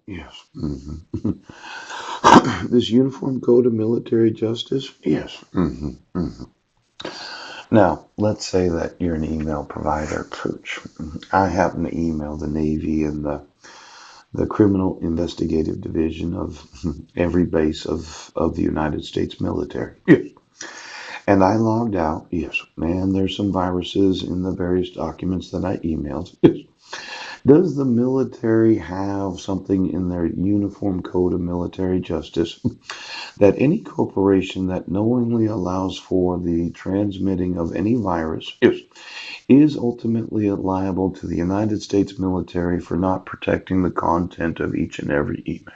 Yes. This Uniform Code of Military Justice? Yes. Now, let's say that you're an email provider, Pooch. I happen to email the Navy and the Criminal Investigative Division of every base of the United States military. Yes. And I logged out. Yes. Man, there's some viruses in the various documents that I emailed. Yes. Does the military have something in their Uniform Code of Military Justice that any corporation that knowingly allows for the transmitting of any virus is ultimately liable to the United States military for not protecting the content of each and every email?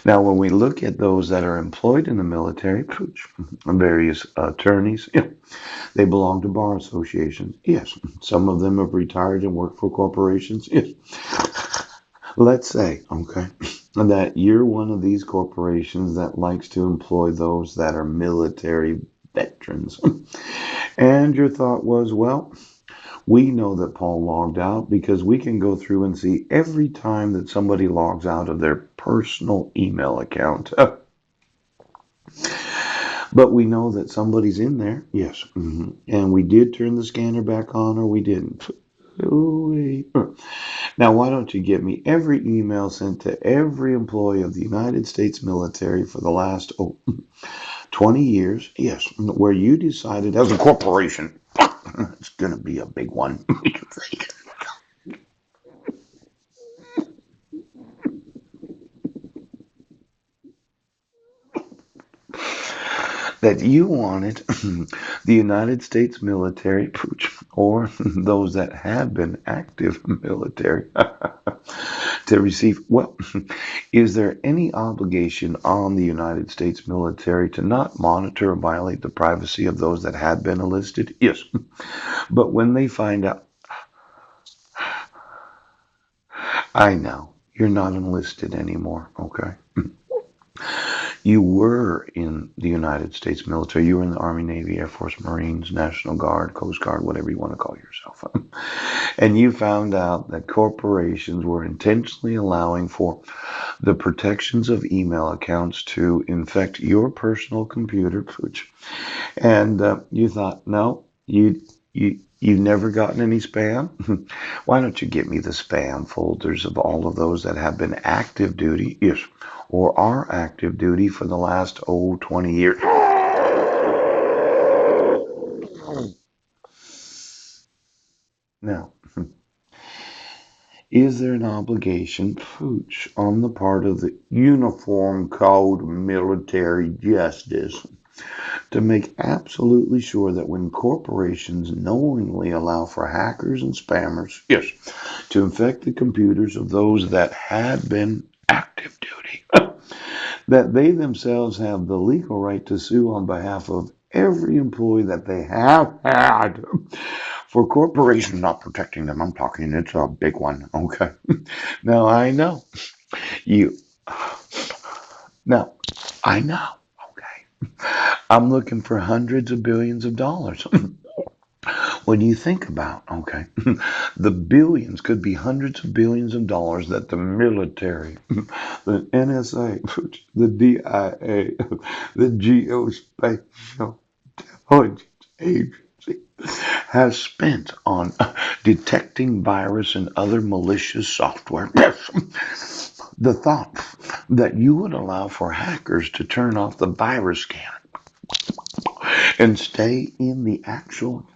Now, when we look at those that are employed in the military, various attorneys, they belong to bar associations. Yes, some of them have retired and work for corporations. Yes, let's say, okay, that you're one of these corporations that likes to employ those that are military veterans. And your thought was, well, we know that Paul logged out because we can go through and see every time that somebody logs out of their personal email account. But we know that somebody's in there. Yes. And we did turn the scanner back on or we didn't. Ooh-wee. Now, why don't you get me every email sent to every employee of the United States military for the last 20 years? Yes, where you decided as a corporation, it's going to be a big one. That you wanted the United States military, or those that have been active military, to receive. Well, is there any obligation on the United States military to not monitor or violate the privacy of those that had been enlisted? Yes. But when they find out, I know you're not enlisted anymore, okay? You were in the United States military. You were in the Army, Navy, Air Force, Marines, National Guard, Coast Guard, whatever you want to call yourself. And you found out that corporations were intentionally allowing for the protections of email accounts to infect your personal computer, Pooch. And you thought, no, you've never gotten any spam? Why don't you get me the spam folders of all of those that have been active duty, yes, or are active duty for the last, 20 years? Now, is there an obligation, Pooch, on the part of the Uniform Code Military Justice to make absolutely sure that when corporations knowingly allow for hackers and spammers, yes, to infect the computers of those that had been active duty, that they themselves have the legal right to sue on behalf of every employee that they have had for corporations not protecting them? I'm talking, it's a big one, okay? Now, I know you, now, I know, okay? I'm looking for hundreds of billions of dollars. When you think about, okay, the billions could be hundreds of billions of dollars that the military, the NSA, the DIA, the Geospatial Intelligence Agency has spent on detecting virus and other malicious software. The thought that you would allow for hackers to turn off the virus scanner and stay in the actual